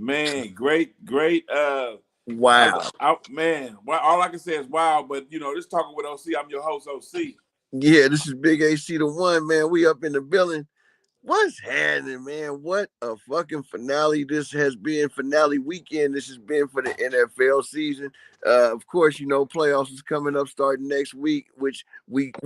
Man, great. Wow. Man, well, all I can say is wow. But just talking with OC, I'm your host, OC. Yeah, this is Big AC the one, man. We up in the building. What's happening, man? What a fucking finale this has been. Finale weekend this has been for the NFL season. Of course, playoffs is coming up starting next week, which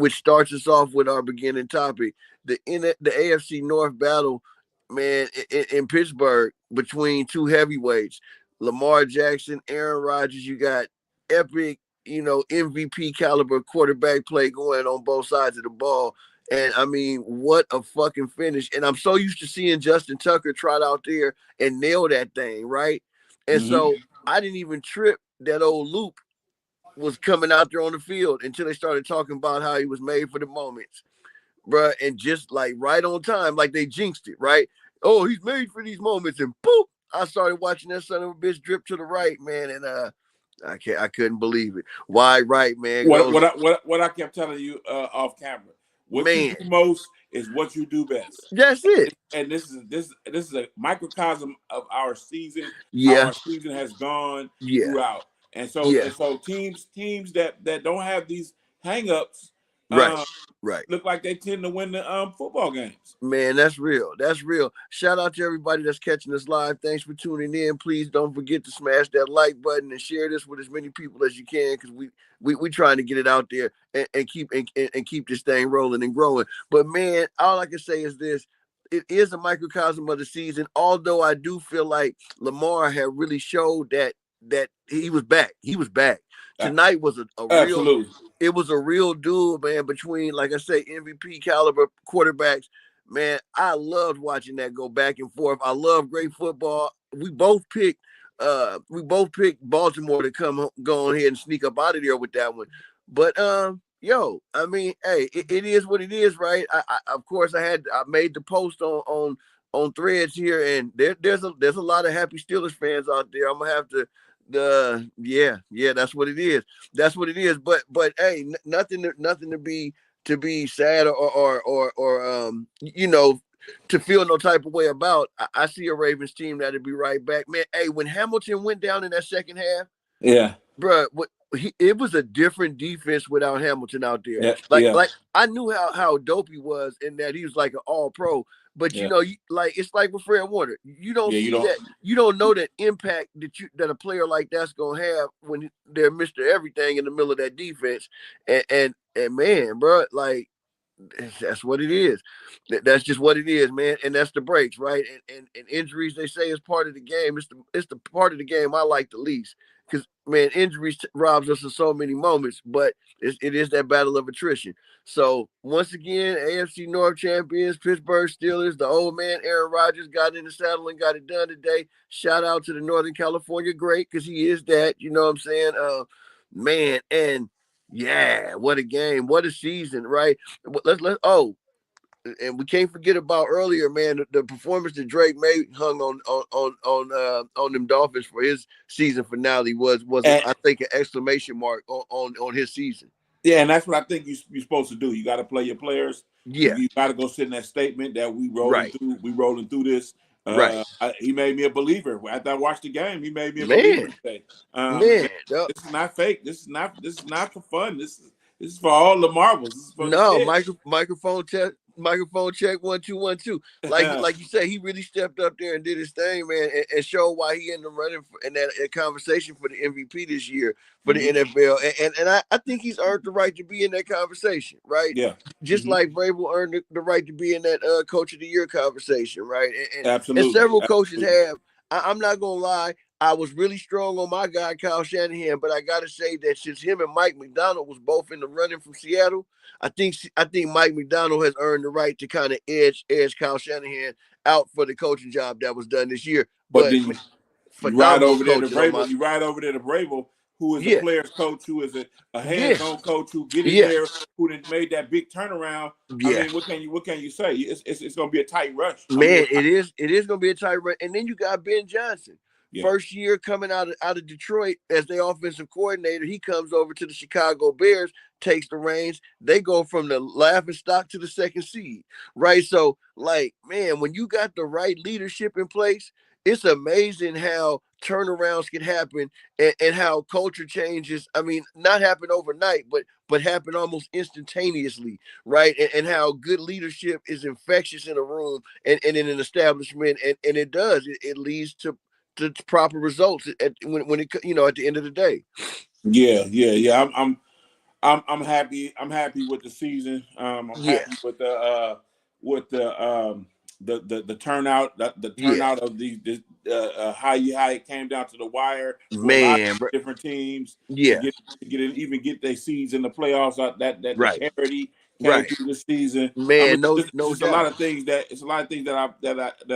starts us off with our beginning topic. The AFC North battle, man, in Pittsburgh between two heavyweights, Lamar Jackson, Aaron Rodgers. You got epic, MVP caliber quarterback play going on both sides of the ball. And I mean, what a fucking finish. And I'm so used to seeing Justin Tucker trot out there and nail that thing, right? And Mm-hmm. so I didn't even trip that old Luke was coming out there on the field until they started talking about how he was made for the moments, bruh. And just like right on time, like they jinxed it, right? Oh, he's made for these moments. And boop, I started watching that son of a bitch drip to the right, man. And I couldn't believe it. Wide right, man, goes, What I kept telling you off camera. What you man, do most is what you do best. that's it. And this is a microcosm of our season. How Yeah, our season has gone yeah, throughout. And so yeah. and so teams that don't have these hangups Right, right. look like they tend to win the football games. Man, that's real. That's real. Shout out to everybody that's catching us live. Thanks for tuning in. Please don't forget to smash that like button and share this with as many people as you can, because we trying to get it out there and keep this thing rolling and growing. But man, all I can say is this. It is a microcosm of the season, although I do feel like Lamar had really showed that he was back. He was back. Tonight was a real, Absolutely. it was a real duel, man, between, like I say, MVP caliber quarterbacks. Man, I loved watching that go back and forth. I love great football. We both picked Baltimore to go on here and sneak up out of there with that one. But I mean, hey, it is what it is, right? I of course I made the post on Threads here, and there's a lot of happy Steelers fans out there. I'm gonna have to yeah, that's what it is. That's what it is. But hey, nothing to be sad or to feel no type of way about. I see a Ravens team that'll be right back, man. Hey, when Hamilton went down in that second half, yeah, bro, it was a different defense without Hamilton out there. yeah, Like I knew how dope he was, and that he was like an all pro. But it's like with Fred Warner. You don't see that. You don't know that impact that a player like that's gonna have when they're Mr. Everything in the middle of that defense. And man, bro, like that's what it is. That's just what it is, man. And that's the breaks, right? And injuries, they say, is part of the game. It's the part of the game I like the least. Because, man, injuries robs us of so many moments, but it is that battle of attrition. So, once again, AFC North champions, Pittsburgh Steelers, the old man Aaron Rodgers got in the saddle and got it done today. Shout out to the Northern California great, because he is that, you know what I'm saying? Man, and yeah, what a game, what a season, right? And we can't forget about earlier, man, the performance that Drake made hung on them Dolphins for his season finale was I think an exclamation mark on his season. Yeah, and that's what I think you're supposed to do. You got to play your players. Yeah, you got to go sit in that statement that we rolling through this. He made me a believer. After I watched the game, he made me a believer today. This is not fake. This is not for fun. This is for all the marbles. This is for microphone check. Microphone check 1 2 1 2. Like you said, he really stepped up there and did his thing, man, and showed why he in the running in that conversation for the MVP this year for the NFL. And I think he's earned the right to be in that conversation, right? Yeah. Just like Vrabel earned the right to be in that Coach of the Year conversation, right? Absolutely. And several coaches have. I'm not gonna lie. I was really strong on my guy, Kyle Shanahan, but I gotta say that since him and Mike McDonald was both in the running from Seattle, I think Mike McDonald has earned the right to kind of edge Kyle Shanahan out for the coaching job that was done this year. But then you ride over there to Vrabel. Who is a player's coach, who is a hands-on coach, who get in there, who made that big turnaround. I mean, what can you say? It's going to be a tight rush. Man, it is going to be a tight rush. And then you got Ben Johnson. Yeah. First year coming out of Detroit as their offensive coordinator. He comes over to the Chicago Bears, takes the reins. They go from the laughing stock to the second seed, right? So, like, man, when you got the right leadership in place, it's amazing how turnarounds can happen and how culture changes. I mean, not happen overnight, but happen almost instantaneously, right? And how good leadership is infectious in a room and in an establishment, and it does. It leads to proper results when it at the end of the day. Yeah. I'm happy. I'm happy with the season. I'm happy with the the turnout. The turnout of the how it came down to the wire for a lot of different teams to get their seeds in the playoffs. That the parity came through this season. Man, it's just a lot of things that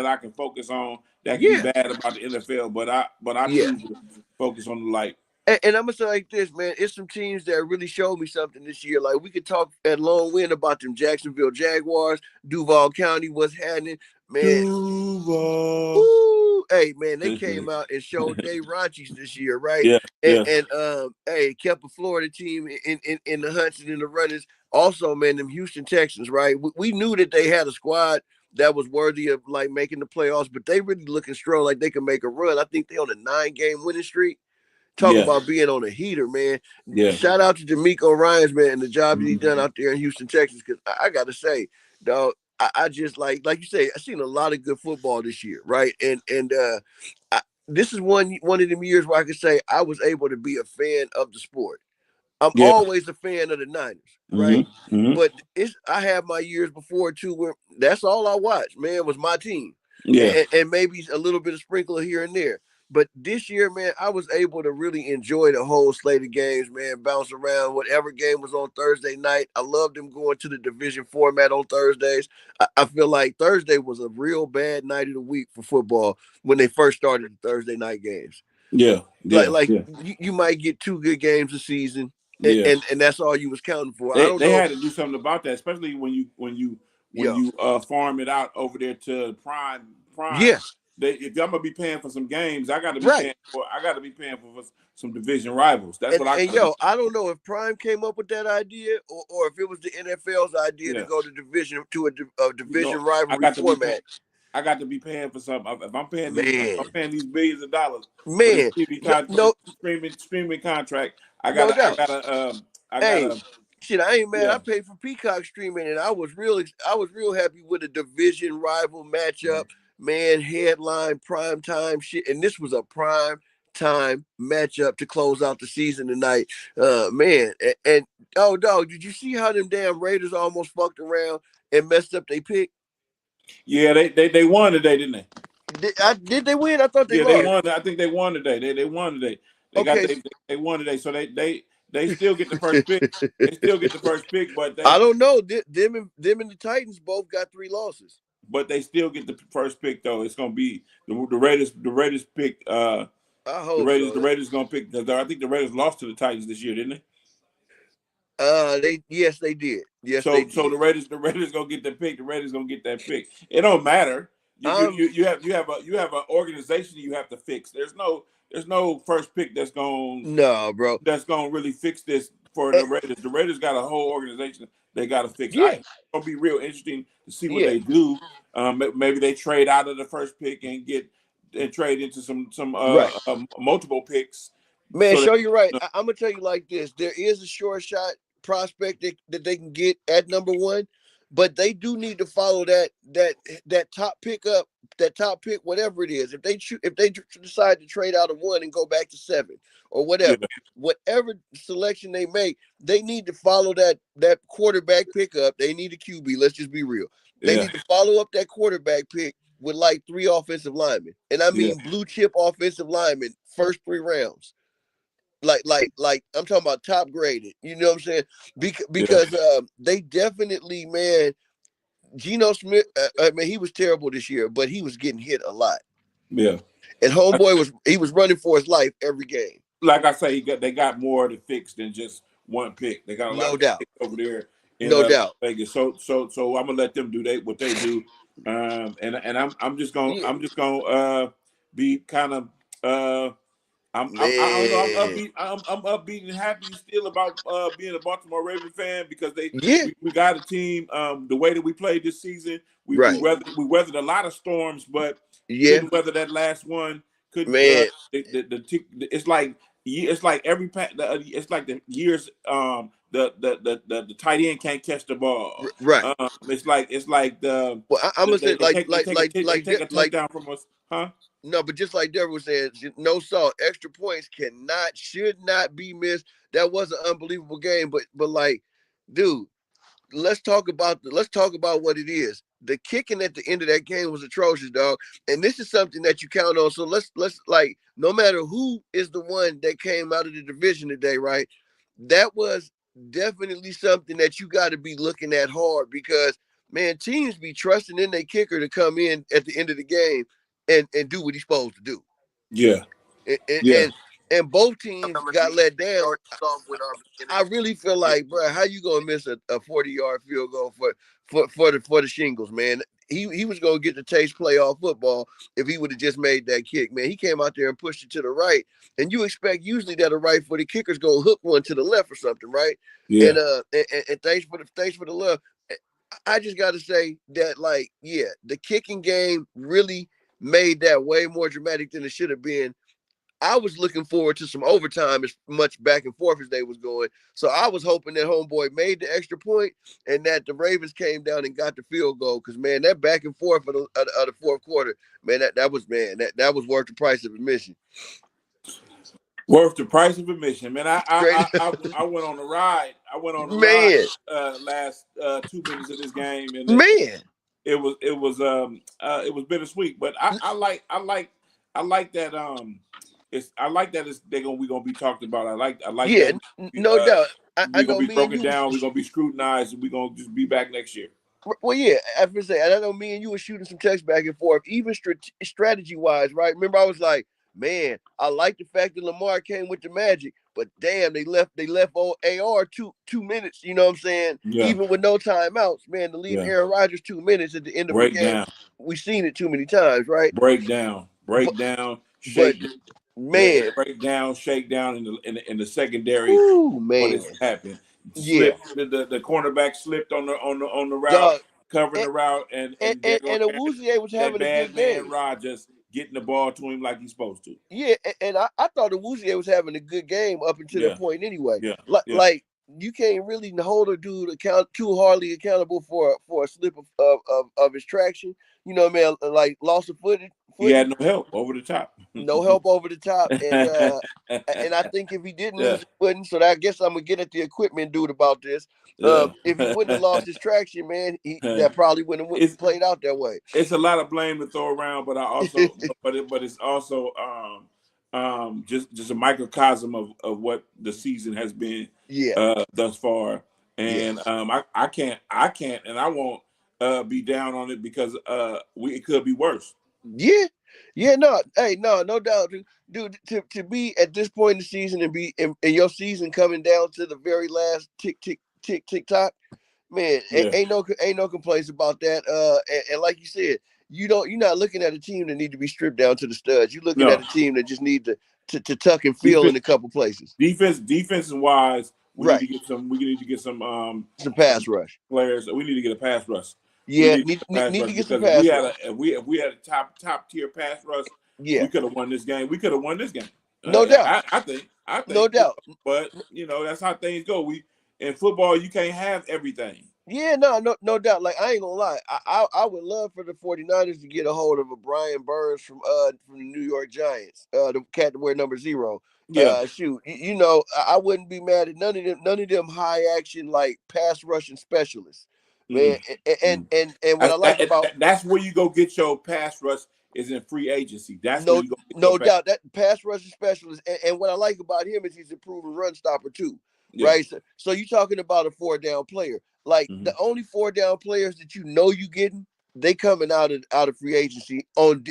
I can focus on that can be bad about the NFL. But I choose to focus on the light. And I'm gonna say like this, man. It's some teams that really showed me something this year. Like we could talk at long wind about them Jacksonville Jaguars, Duval County, what's happening, man. Duval. Woo, hey, man, they came out and showed they raunchies this year, right? And hey, kept a Florida team in the hunts and in the runnings. Also, man, them Houston Texans, right? We knew that they had a squad that was worthy of like making the playoffs, but they really looking strong, like they can make a run. I think they on a 9-game winning streak. Talk about being on a heater, man. Shout out to DeMeco Ryans, man, and the job that he done out there in Houston, Texas. Because I got to say, dog, I just like you say, I seen a lot of good football this year, right? And this is one of them years where I could say I was able to be a fan of the sport. I'm always a fan of the Niners, right? But I have my years before too, where that's all I watched, man, was my team. And maybe a little bit of sprinkler here and there. But this year, man, I was able to really enjoy the whole slate of games, man, bounce around. Whatever game was on Thursday night, I loved them going to the division format on Thursdays. I feel like Thursday was a real bad night of the week for football when they first started the Thursday night games. You might get 2 good games a season, and that's all you was counting for. They had to do something about that, especially when you farm it out over there to prime. Yeah. If I'm gonna be paying for some games, I got to be paying for some division rivals. That's what I. And I don't know if Prime came up with that idea or if it was the NFL's idea to go to a division rivalry format. I got to be paying for something. If I'm paying these billions of dollars, man, streaming contract, I ain't mad. I paid for Peacock streaming, and I was real happy with a division rival matchup. Man, headline prime time shit, and this was a prime time matchup to close out the season tonight. Man, and dog, did you see how them damn Raiders almost fucked around and messed up their pick? Yeah, they won today, didn't they? Did they win? I thought they lost. They won. I think they won today. They won today. They won today, so they still get the first pick. They still get the first pick, but I don't know. Them and the Titans both got 3 losses. But they still get the first pick, though. It's gonna be the Raiders. The Raiders pick. I hope the Raiders gonna pick. I think the Raiders lost to the Titans this year, didn't they? Yes, they did. Yes, they did. So the Raiders gonna get that pick. The Raiders gonna get that pick. It don't matter. You have an organization you have to fix. There's no first pick that's gonna really fix this for the Raiders. The Raiders got a whole organization they got to fix. It's gonna be real interesting to see what they do. Maybe they trade out of the first pick and trade into some multiple picks. Man, you're right. I'm gonna tell you like this: there is a short shot prospect that they can get at number 1, but they do need to follow that top pick up, that top pick, whatever it is. If they decide to trade out of 1 and go back to 7 or whatever selection they make, they need to follow that quarterback pickup. They need a QB. Let's just be real. They need to follow up that quarterback pick with like 3 offensive linemen, and I mean blue chip offensive linemen, first 3 rounds. Like I'm talking about top graded. You know what I'm saying? Because they definitely, man, Geno Smith. He was terrible this year, but he was getting hit a lot. Yeah. And homeboy was running for his life every game. Like I say, they got more to fix than just 1 pick. They got a lot of picks over there in Vegas. So I'm gonna let them do what they do. And I'm just gonna be kind of I'm upbeat and happy still about being a Baltimore Ravens fan because we got a team. The way that we played this season, we weathered a lot of storms, but couldn't weather that last one. Couldn't. Man, it's like every it's like the years. The tight end can't catch the ball. Right. It's like the. Well, I'm gonna say they take a touchdown from us, huh? No, but just like Deborah was saying, no salt, extra points should not be missed. That was an unbelievable game, but like, dude, let's talk about what it is. The kicking at the end of that game was atrocious, dog. And this is something that you count on. So let's like, no matter who is the one that came out of the division today, right? That was definitely something that you got to be looking at hard, because man, teams be trusting in their kicker to come in at the end of the game and do what he's supposed to do. Yeah. And both teams got let down. I really feel like, bro, how you gonna miss a 40-yard field goal for the Shingles, man? He was gonna get the taste playoff football if he would have just made that kick, man. He came out there and pushed it to the right, and you expect usually that a right-footed kicker's gonna hook one to the left or something, right? Yeah. And thanks for the love. I just got to say that, like, yeah, the kicking game really made that way more dramatic than it should have been. I was looking forward to some overtime as much back and forth as they was going. So I was hoping that homeboy made the extra point and that the Ravens came down and got the field goal. Because, man, that back and forth of the fourth quarter, man, that was worth the price of admission. Worth the price of admission, man. I went on a ride. I went on a ride last 2 minutes of this game, and it was bittersweet. But I like that. We're gonna be talked about. I like that. No doubt. We're gonna be broken down. We're gonna be scrutinized, and we're gonna just be back next year. Well, yeah, I was say, I know me and you were shooting some texts back and forth, even strategy wise, right? Remember, I was like, man, I like the fact that Lamar came with the magic, but damn, they left old AR 2 minutes. You know what I'm saying? Yeah. Even with no timeouts, man, to leave Aaron Rodgers 2 minutes at the end of the game. We've seen it too many times, right? Break down, shake. Man, break down, shake down in the secondary. Ooh, man, what has happened? The cornerback slipped on the route, covering the route, and Awuzie was having a good game. Rodgers getting the ball to him like he's supposed to. Yeah, and I thought Awuzie was having a good game up until that point anyway. Like you can't really hold a dude too hardly accountable for a slip of his traction. You know what I mean? Like loss of footage. He had no help over the top. No help over the top. And I think if he didn't lose his footing, so I guess I'm gonna get at the equipment dude about this. If he wouldn't have lost his traction, man, that probably wouldn't have played out that way. It's a lot of blame to throw around, but I also but it's also just a microcosm of what the season has been thus far. And I can't and I won't be down on it because it could be worse. No doubt, dude. To be at this point in the season and be in your season coming down to the very last tick tock, man, ain't no complaints about that. And like you said, you're not looking at a team that need to be stripped down to the studs. You're looking at a team that just need to tuck and feel in a couple places. Defense wise, we need to get some pass rush players. We need to get a pass rush. Yeah, need to get some pass rush. If we had a top tier pass rush, we could have won this game. We could have won this game. No doubt. I think. No doubt. But that's how things go. In football, you can't have everything. Yeah, no doubt. Like, I ain't gonna lie. I would love for the 49ers to get a hold of a Brian Burns from the New York Giants, the cat to wear number 0. Yeah, shoot. I wouldn't be mad at none of them high action like pass rushing specialists. Man, and what I like about that's where you go get your pass rush is in free agency. That's where you go get no doubt that pass rushing specialist. And what I like about him is he's a proven run stopper too, right? So you're talking about a 4-down player. Like the only 4-down players that you getting, they coming out of free agency on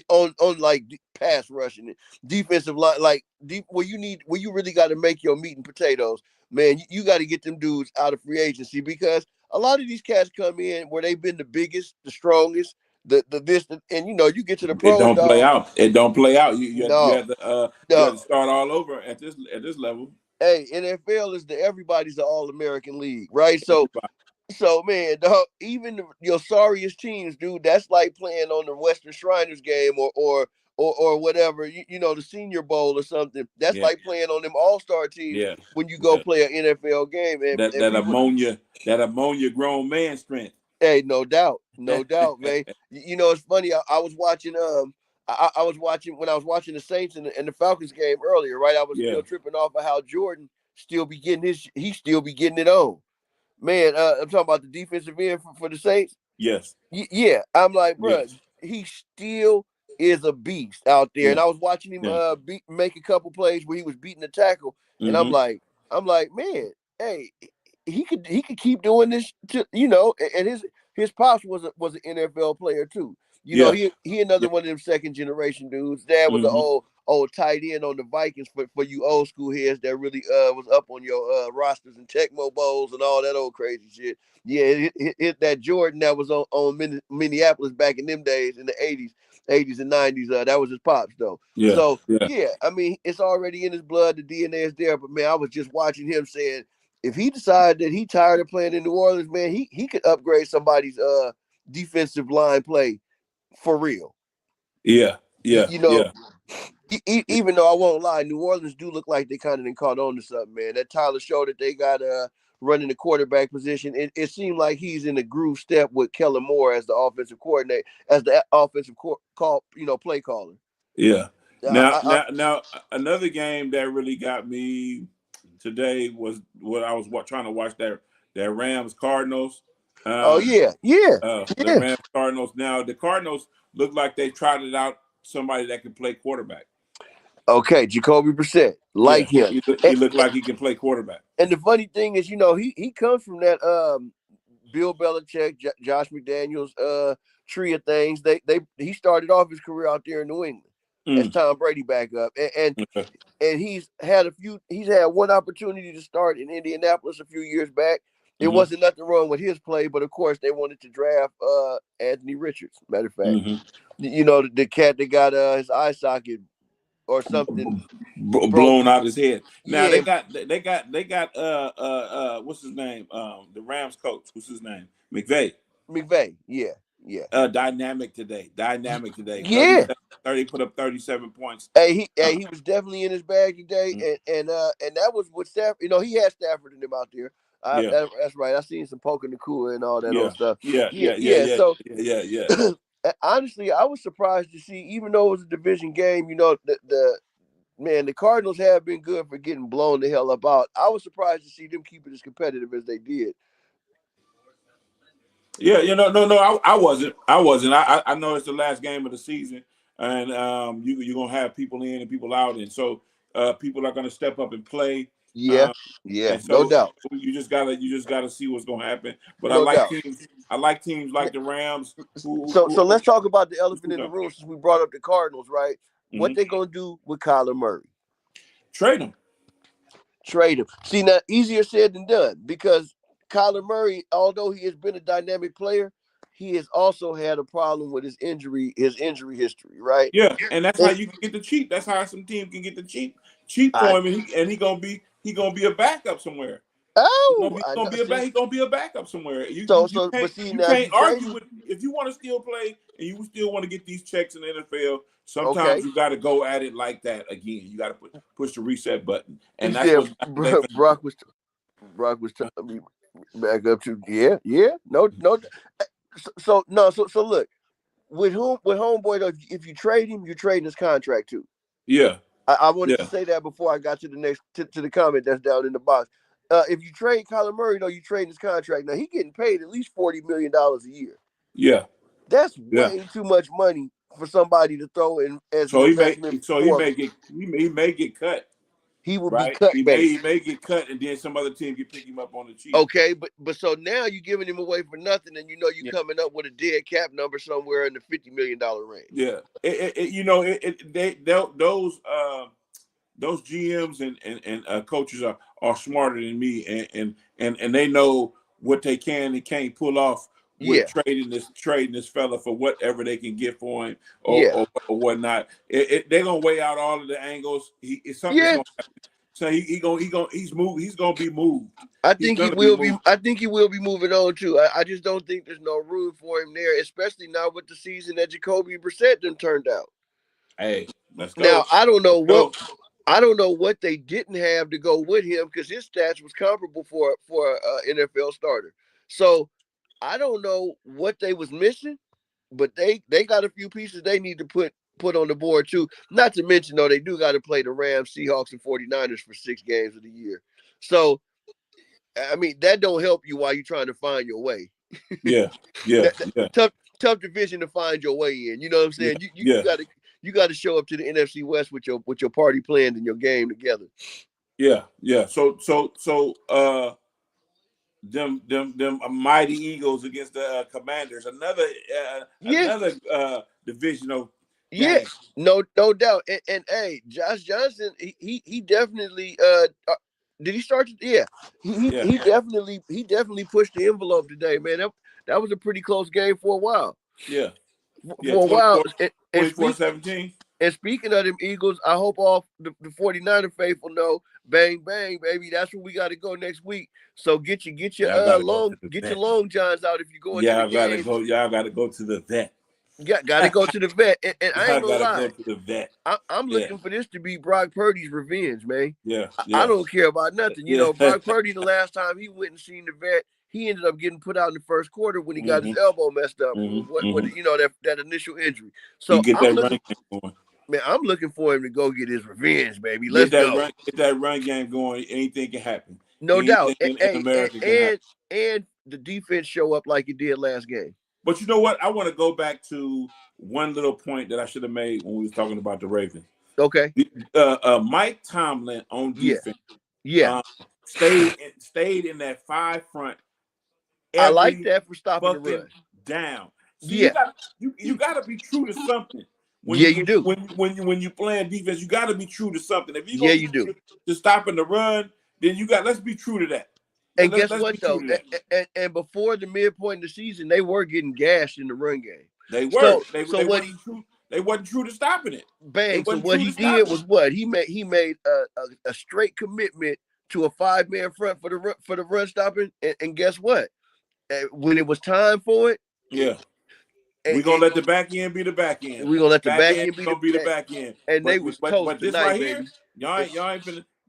like pass rushing, defensive line, like deep where you really got to make your meat and potatoes. Man, you got to get them dudes out of free agency because a lot of these cats come in where they've been the biggest, the strongest, and you get to the pros. It don't play out. You have to start all over at this level. Hey, NFL is everybody's an All-American league, right? So So man, dog, even your sorriest teams, dude, that's like playing on the Western Shriners game or whatever, you know, the Senior Bowl or something. That's like playing on them all-star teams when you go play an NFL game. And that ammonia grown man strength. Hey, no doubt, man. You know, it's funny. I was watching I was watching when I was watching the Saints and the Falcons game earlier, right? I was still tripping off of how Jordan still be getting it on. Man, I'm talking about the defensive end for the Saints. Yes. Yeah. I'm like, bro, he still is a beast out there. And I was watching him make a couple plays where he was beating the tackle. And I'm like, man, hey, he could keep doing this to, you know, and his pops was an NFL player too. You know, he another one of them second generation dudes. Dad was an old tight end on the Vikings for you old school heads that really was up on your rosters and Tecmo Bowls and all that old crazy shit. Yeah, it that Jordan that was on Minneapolis back in them days in the 80s and 90s. That was his pops though. Yeah. So yeah, I mean, it's already in his blood. The DNA is there. But man, I was just watching him saying, if he decided that he tired of playing in New Orleans, man, he could upgrade somebody's defensive line play for real. Yeah. You know, even though I won't lie, New Orleans do look like they kind of caught on to something, man. That Tyler Show that they got running the quarterback position, it seemed like he's in a groove step with Kellen Moore as the offensive coordinator, as the offensive play caller. Yeah. Now another game that really got me today was what I was trying to watch that Rams Cardinals. The Rams Cardinals. Now the Cardinals look like they trotted out somebody that can play quarterback. Okay, Jacoby Brissett, him. He looked like he can play quarterback. And the funny thing is, you know, he comes from that Bill Belichick, Josh McDaniels tree of things. He started off his career out there in New England as Tom Brady backup, and he's had one opportunity to start in Indianapolis a few years back. It wasn't nothing wrong with his play, but of course they wanted to draft Anthony Richards. Matter of fact, you know, the cat that got his eye socket or something blown out his head. Now they got what's his name? The Rams coach. What's his name? McVay. Yeah. Dynamic today. Yeah. 30 put up 37 points. He was definitely in his bag today, and that was with Stafford. You know, he had Stafford and them out there. That's right. I seen some poking the cooler and all that old stuff. So honestly, I was surprised to see, even though it was a division game, you know, the Cardinals have been good for getting blown the hell up out. I was surprised to see them keep it as competitive as they did. Yeah, you know, no, I wasn't. I know it's the last game of the season, and you're gonna have people in and people out, and so people are gonna step up and play. Yeah, and so no doubt. You just gotta see what's gonna happen. But I like teams like the Rams. So let's talk about the elephant in the room since we brought up the Cardinals, right? What they gonna do with Kyler Murray? Trade him. See, now easier said than done, because Kyler Murray, although he has been a dynamic player, he has also had a problem with his injury history, right? Yeah, and that's how you can get the cheap. That's how some team can get the cheap for him, and he gonna be a backup somewhere. Oh, he's gonna be a backup somewhere. You can't argue with, if you want to still play and you still want to get these checks in the NFL. Sometimes you got to go at it like that again. You got to push the reset button, and that's what Brock was telling me back up to. No. So look, with homeboy though, if you trade him, you're trading his contract too. Yeah. I wanted to say that before I got to the next to the comment that's down in the box. If you trade Kyler Murray, though, you trade his contract. Now he's getting paid at least $40 million a year. Yeah, that's way too much money for somebody to throw in as an investment. He may get cut. He will be cut. He may get cut, and then some other team can pick him up on the cheap. Okay, but so now you're giving him away for nothing, and you know you're coming up with a dead cap number somewhere in the $50 million range. Yeah, those GMs and coaches are smarter than me, and they know what they can and can't pull off with trading this fella for whatever they can get for him or whatnot. They're gonna weigh out all of the angles. Something's gonna happen. So he's gonna be moved. I think he will be. I think he will be moving on too. I just don't think there's no room for him there, especially now with the season that Jacoby Brissett done turned out. Hey, let's go. Now I don't know what they didn't have to go with him because his stats was comparable for NFL starter. So I don't know what they was missing, but they got a few pieces they need to put on the board too. Not to mention though, they do got to play the Rams, Seahawks, and 49ers for 6 games of the year. So I mean that don't help you while you're trying to find your way. Yeah. Tough division to find your way in. You know what I'm saying? You got to show up to the NFC West with your party planned and your game together. Yeah. So them mighty Eagles against the Commanders. Another divisional game. Yeah, no doubt. And hey, Josh Johnson, he definitely did he start? Yeah, he definitely pushed the envelope today, man. That was a pretty close game for a while. Yeah. For a while. 24-17. And speaking of them Eagles, I hope all the 49er faithful know, bang, bang, baby, that's where we got to go next week. So get your long johns out if you go into the game. Y'all got to go to the vet. Got to go to the vet. And I ain't gonna lie. Go to the vet. I'm looking for this to be Brock Purdy's revenge, man. Yeah. I don't care about nothing. You know, Brock Purdy, the last time he went and seen the vet, he ended up getting put out in the first quarter when he got his elbow messed up. That initial injury. So man, I'm looking for him to go get his revenge, baby. Let's go. Get that run game going. Anything can happen. No doubt. And the defense show up like it did last game. But you know what? I want to go back to one little point that I should have made when we was talking about the Ravens. Okay. Mike Tomlin on defense. Yeah. Stayed in that 5 front. I like that for stopping the run. Down. See, you got to be true to something. You do. When you playing defense, you got to be true to something. If you do. To stopping the run, then let's be true to that. And guess what though? And before the midpoint of the season, they were getting gashed in the run game. They were. They wasn't true to stopping it. Bang. So what he did was what he made a straight commitment to a 5-man front for the run stopping. And guess what? When it was time for it, we're gonna let the back end be the back end. We're gonna let the back end be the back end. And they was toast this tonight, right baby. Here,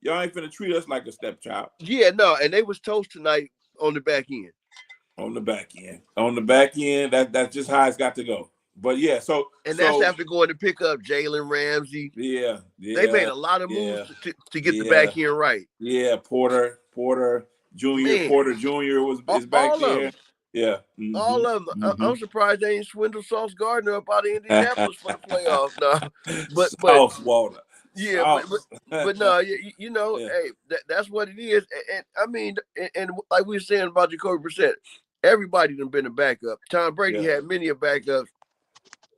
y'all ain't finna treat us like a stepchild. Yeah, no, and they was toast tonight on the back end. On the back end, that's just how it's got to go. But yeah, that's after going to pick up Jalen Ramsey. Yeah. They made a lot of moves to get the back end right. Yeah, Porter Jr. Porter Jr. is back there. Yeah. Mm-hmm. All of them. Mm-hmm. I'm surprised they ain't swindle Sauce Gardner up out of Indianapolis for the playoffs. No. But Sauce Water. Yeah, but no, you know, hey, that's what it is. And I mean, and like we were saying about Jacoby Brissett, everybody done been a backup. Tom Brady had many a backups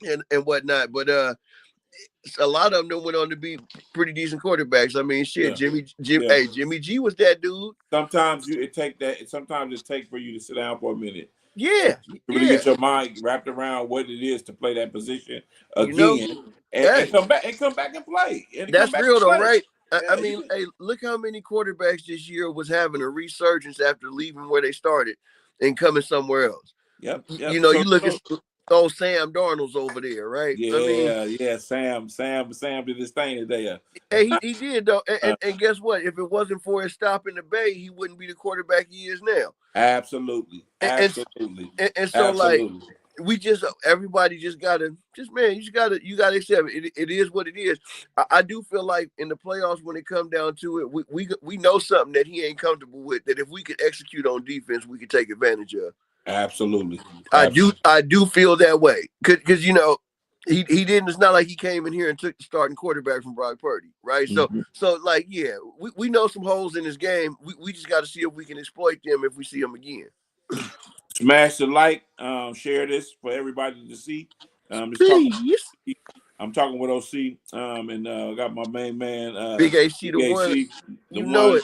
and whatnot, but a lot of them went on to be pretty decent quarterbacks. I mean, shit, Jimmy G was that dude. Sometimes it takes for you to sit down for a minute. Yeah. Really get your mind wrapped around what it is to play that position again. And come back and play. That's real though, right? I mean, hey, look how many quarterbacks this year was having a resurgence after leaving where they started and coming somewhere else. Yep. You know, you look at Sam Darnold's over there, right? Yeah, Sam did his thing today. Hey, he did though, and guess what? If it wasn't for his stop in the Bay, he wouldn't be the quarterback he is now. Absolutely. And so like everybody just gotta you gotta accept it. It is what it is. I do feel like in the playoffs when it come down to it, we know something that he ain't comfortable with, that if we could execute on defense, we could take advantage of. Absolutely. I do feel that way because you know he didn't. It's not like he came in here and took the starting quarterback from Brock Purdy, right? Mm-hmm. So like we know some holes in his game. We just got to see if we can exploit them if we see them again. Smash the like, share this for everybody to see. I'm talking with OC, and I got my main man, Big AC, the one. You know it,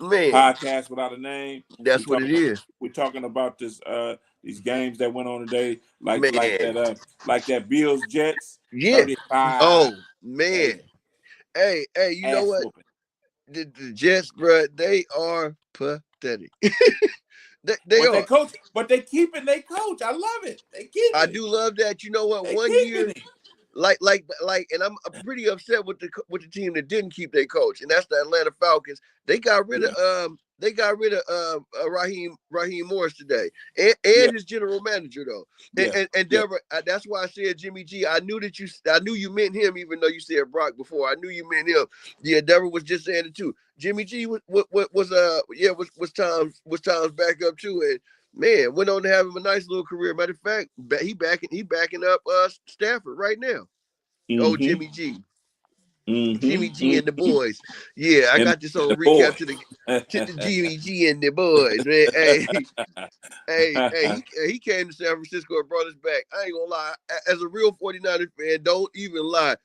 man. Podcast without a name. That's what it is. We're talking about this, these games that went on today, like that Bills Jets. Yeah. 35. Oh man. Hey, you know what? the Jets, bro, they are pathetic. they are. Coach, but they keeping their coach. I love it. They keep. I do love that. You know what? They 1 year, like, and I'm pretty upset with the team that didn't keep their coach, and that's the Atlanta Falcons. They got rid of Raheem Morris today, and his general manager though. And Deborah, that's why I said Jimmy G. I knew you meant him, even though you said Brock before. I knew you meant him. Yeah, Deborah was just saying it too. Jimmy G was Tom's backup too, and man, went on to have him a nice little career. Matter of fact, he backing up Stafford right now. Mm-hmm. Oh, Jimmy G. Mm-hmm. Jimmy G and the boys. Yeah, I got this whole recap to the Jimmy G and the boys, man. He came to San Francisco and brought us back. I ain't gonna lie. As a real 49ers fan, don't even lie.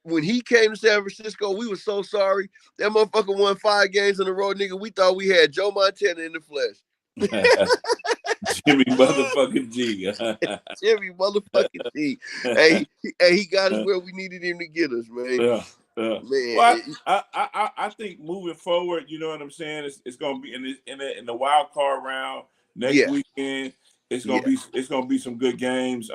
When he came to San Francisco, we were so sorry. That motherfucker won 5 games in a row, nigga. We thought we had Joe Montana in the flesh. Jimmy motherfucking G. Jimmy motherfucking G. Hey, he got us where we needed him to get us, man. Yeah. Man. Well, I think moving forward, you know what I'm saying. It's gonna be in the wild card round next weekend. It's gonna be some good games.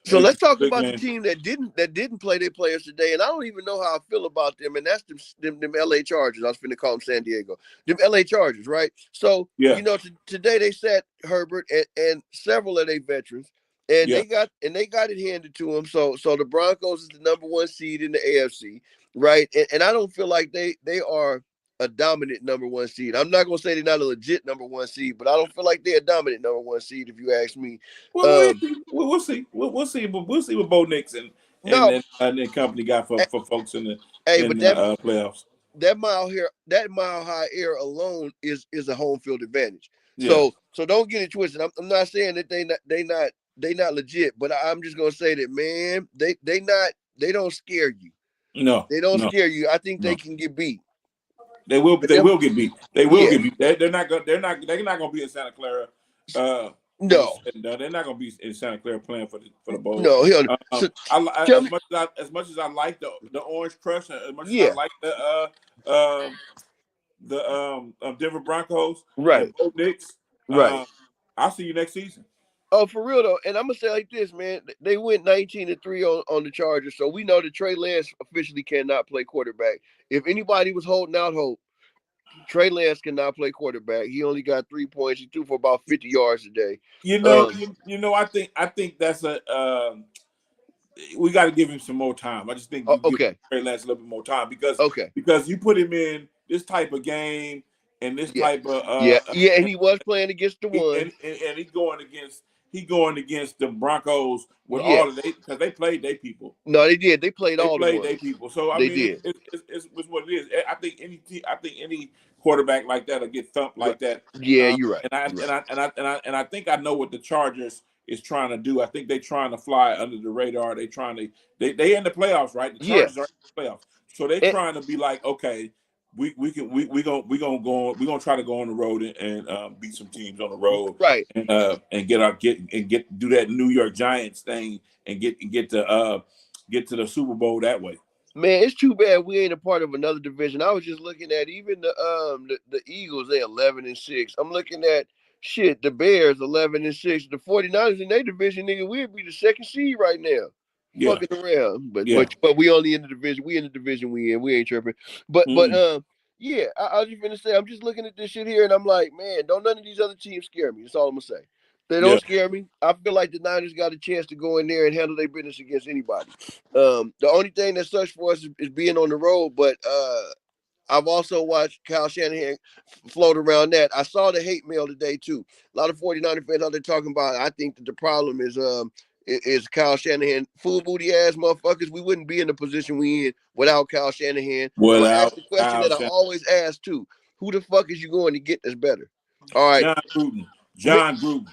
So let's talk about the team that didn't play their players today, and I don't even know how I feel about them. And that's them LA Chargers. I was finna call them San Diego. Them LA Chargers, right? So you know, today they sat Herbert and several of their veterans, and they got it handed to them. So the Broncos is the number 1 seed in the AFC, right? And I don't feel like they are a dominant number 1 seed. I'm not gonna say they're not a legit number 1 seed, but I don't feel like they're a dominant number 1 seed if you ask me. Well, we'll see. We'll see. But we'll see what Bo Nix and company got for folks in the playoffs. That mile high air alone is a home field advantage. Yeah. So don't get it twisted. I'm not saying that they not legit, but I'm just gonna say that, man, they don't scare you. No, they don't scare you. I think they can get beat. They will get beat. They will get beat. They're not gonna be in Santa Clara. No, they're not gonna be in Santa Clara playing for the bowl. No, as much as I like the Orange Crush, as much as I like the Denver Broncos, right? Bo Nix, right. I'll see you next season. Oh, for real though, and I'm gonna say like this, man. They went 19-3 on the Chargers, so we know that Trey Lance officially cannot play quarterback. If anybody was holding out hope, Trey Lance cannot play quarterback. He only got 3 points. He threw for about 50 yards a day. You know, I think that's we got to give him some more time. I just think give Trey Lance a little bit more time because you put him in this type of game and this type of and he was playing against the one, and he's going against the Broncos with all of because they played their people. No, they did. They played their people. So I mean, it's what it is. I think any quarterback like that will get thumped like that. Yeah, you're right. And I think I know what the Chargers is trying to do. I think they're trying to fly under the radar. They in the playoffs, right? The Chargers are in the playoffs, so they're trying to be like, okay, we're gonna try to go on the road and beat some teams on the road, right? And do that New York Giants thing and get to the Super Bowl that way. Man, it's too bad we ain't a part of another division. I was just looking at even the Eagles, they 11-6. I'm looking at the Bears 11-6. The 49ers in their division, nigga, we'd be the 2nd seed right now. Yeah. Fucking around. But we only in the division. We in the division we in. We ain't tripping. But I was just gonna say, I'm just looking at this shit here and I'm like, man, don't none of these other teams scare me. That's all I'm gonna say. They don't scare me. I feel like the Niners got a chance to go in there and handle their business against anybody. The only thing that sucks for us is being on the road, but I've also watched Kyle Shanahan float around that. I saw the hate mail today too. A lot of 49er fans out there talking about it. I think that the problem is Kyle Shanahan. Full booty ass motherfuckers. We wouldn't be in the position we in without Kyle Shanahan. I ask the question that I always ask too. Who the fuck is you going to get that's better? All right. John Gruden. Jon Gruden.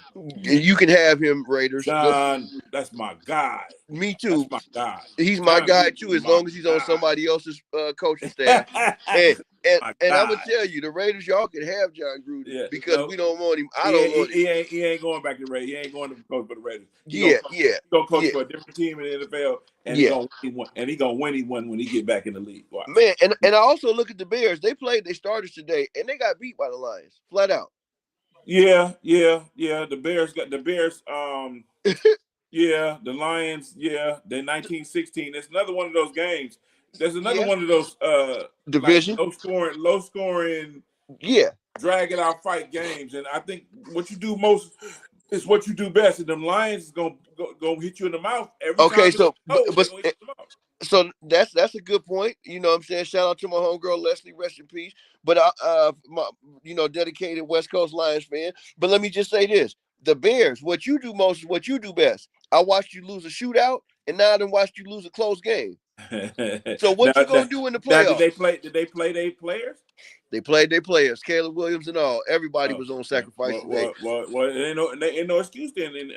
You can have him, Raiders. Jon, that's my guy. Me too. That's my guy. He's my guy too, as long as he's on somebody else's coaching staff. and I'm gonna tell you, the Raiders, y'all can have Jon Gruden because we don't want him. I don't want him. He ain't going back to the Raiders. He ain't going to coach for the Raiders. He's gonna coach for a different team in the NFL, and he's gonna win one when he get back in the league. Watch. Man, and I also look at the Bears. They played their starters today, and they got beat by the Lions, flat out. Yeah. The Bears got the Bears. Yeah, the Lions. Yeah, the 1916. It's another one of those games. There's another one of those division like low scoring. Drag it out fight games, and I think what you do most is what you do best. And them Lions is gonna hit you in the mouth every time. Okay, so that's a good point. You know what I'm saying? Shout out to my homegirl Leslie, rest in peace. But my dedicated West Coast Lions fan. But let me just say this: the Bears, what you do most is what you do best. I watched you lose a shootout, and now I done watched you lose a close game. So what you gonna do in the playoffs? Did they play their players? They played their players, Caleb Williams and all. Everybody was on sacrifice today. Well, ain't no excuse then in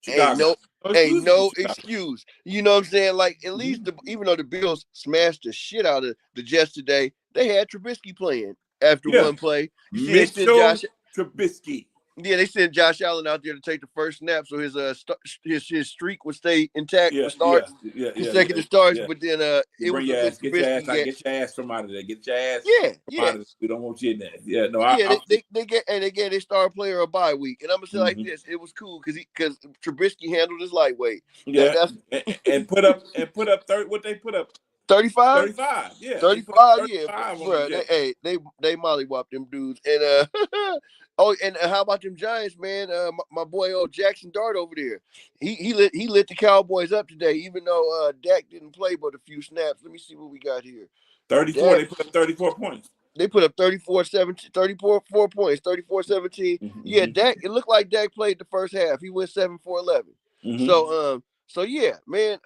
Chicago. Ain't no excuse. You know what I'm saying? Like, at least even though the Bills smashed the shit out of the Jets today, they had Trubisky playing after one play. Mitchell Trubisky. Yeah, they sent Josh Allen out there to take the first snap, so his streak would stay intact for starts, consecutive starts. But then it was get your ass from out of there. Get your ass. Out of there. We don't want you in there. Yeah, no. They gave their star player a bye week, and I'm gonna say like this: it was cool because Trubisky handled his lightweight. Yeah, and put up 30. What they put up? 35? 35, yeah. 35, yeah. Bro, they mollywopped them dudes. And and how about them Giants, man? My boy Jackson Dart over there. He lit the Cowboys up today, even though Dak didn't play but a few snaps. Let me see what we got here. 34, they put up 34 points. They put up 34 points, 34-17. Yeah, Dak, it looked like Dak played the first half. He went 7 for 11. So yeah, man,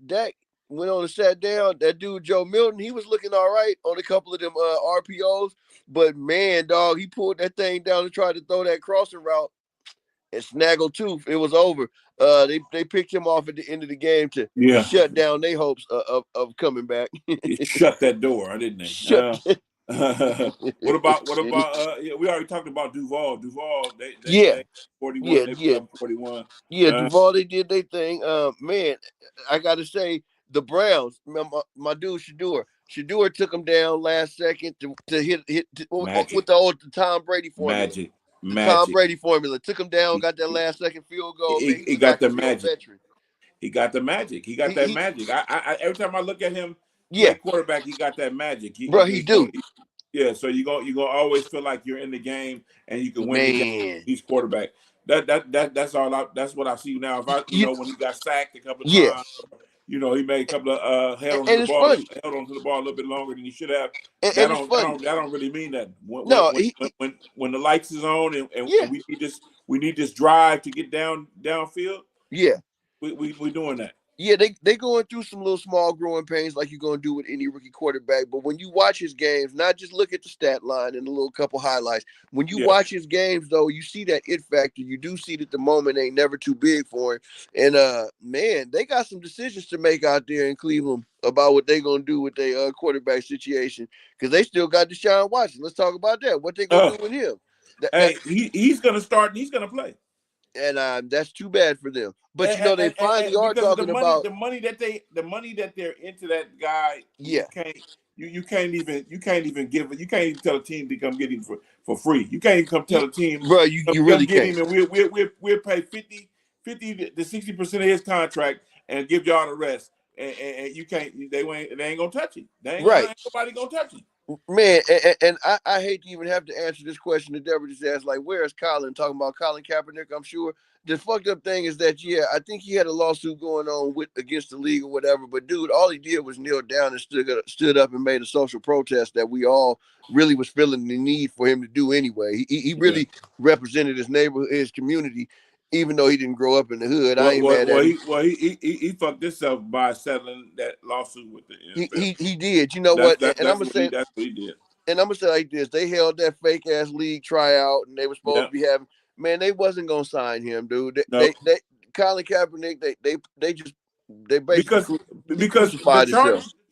Dak went on and sat down. That dude Joe Milton, he was looking all right on a couple of them RPOs, but man, dog, he pulled that thing down and tried to throw that crossing route and snaggled tooth. It was over. They picked him off at the end of the game to shut down their hopes of coming back. Shut that door, didn't they? What about we already talked about Duval. They 41, they put up 41. Duval, they did their thing. Man, I gotta say, the Browns, my dude Shador took him down last second to hit with the old Tom Brady formula. Magic. Tom Brady formula. Took him down, got that last second field goal. He got the magic. He got the magic. He got that magic. I every time I look at him, quarterback, he got that magic. He do. So you're gonna always feel like you're in the game and you can win the game. He's quarterback. That's all. That's what I see now. If I when he got sacked a couple of times. He made a couple of held onto the ball a little bit longer than he should have. That don't really mean that. When the lights is on and we need this drive to get downfield. We doing that. Yeah, they going through some little small growing pains like you're going to do with any rookie quarterback. But when you watch his games, not just look at the stat line and a little couple highlights. When you watch his games, though, you see that it factor. You do see that the moment ain't never too big for him. And, man, they got some decisions to make out there in Cleveland about what they're going to do with their quarterback situation because they still got Deshaun Watson. Let's talk about that. What they going to do with him? He's going to start and he's going to play. And that's too bad for them. But they finally are talking about the money that they're into that guy. You can't even tell a team to come get him for free. You can't even come tell a team, bro. You really can't. Him and we'll pay 50 to 60% of his contract and give y'all the rest. And you can't. They ain't gonna touch him. Ain't nobody gonna touch him. Man, and I hate to even have to answer this question that Deborah just asked, like, where is Colin? Talking about Colin Kaepernick, I'm sure. The fucked up thing is that, I think he had a lawsuit going on against the league or whatever, but dude, all he did was kneel down and stood up and made a social protest that we all really was feeling the need for him to do anyway. He really represented his neighborhood, his community, even though he didn't grow up in the hood. I ain't mad at him. He fucked himself by settling that lawsuit with the NFL. He did. You know what? And I'm gonna say that's what he did. And I'm gonna say like this: they held that fake ass league tryout, and they were supposed to be having. man, they wasn't gonna sign him, dude. They Colin Kaepernick, they basically because the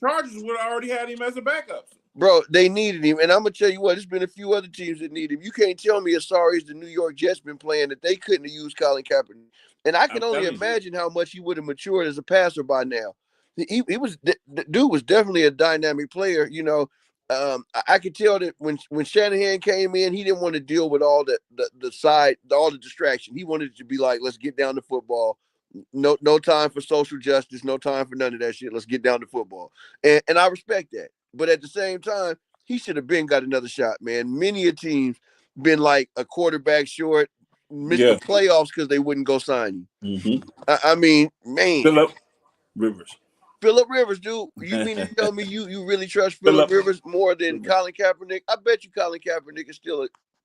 Chargers would have already had him as a backup. Bro, they needed him, and I'm gonna tell you what. There's been a few other teams that need him. You can't tell me as sorry as the New York Jets been playing that they couldn't have used Colin Kaepernick. And I can only imagine how much he would have matured as a passer by now. He was the dude was definitely a dynamic player. You know, I could tell that when Shanahan came in, he didn't want to deal with all all the distraction. He wanted it to be like, let's get down to football. No time for social justice. No time for none of that shit. Let's get down to football. And I respect that. But at the same time, he should have got another shot, man. Many a teams been like a quarterback short, missed the playoffs because they wouldn't go sign you. Mm-hmm. I mean, man. Phillip Rivers, dude. You mean to tell me you really trust Phillip Rivers more than Colin Kaepernick? I bet you Colin Kaepernick is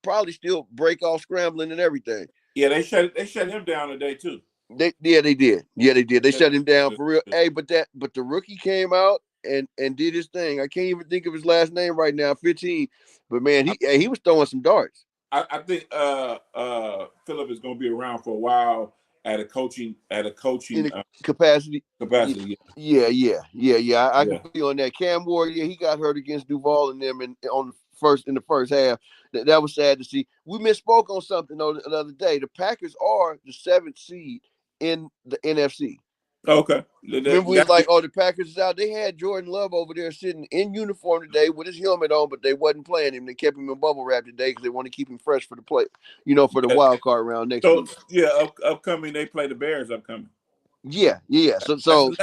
probably still break off scrambling and everything. Yeah, they shut him down today too. They did. They shut him down for real. Hey, but the rookie came out and did his thing. I can't even think of his last name right now. 15, but man, he was throwing some darts. I think Phillip is going to be around for a while at a coaching capacity. Yeah. I can feel on that. Cam Ward, he got hurt against Duval and them in the first half. That was sad to see. We misspoke on something the other day. The Packers are the 7th seed in the NFC. Okay. Remember, we was like, the Packers is out. They had Jordan Love over there sitting in uniform today with his helmet on, but they wasn't playing him. They kept him in bubble wrap today because they want to keep him fresh for the play, for the wild card round next week. Yeah, upcoming they play the Bears upcoming. Yeah. So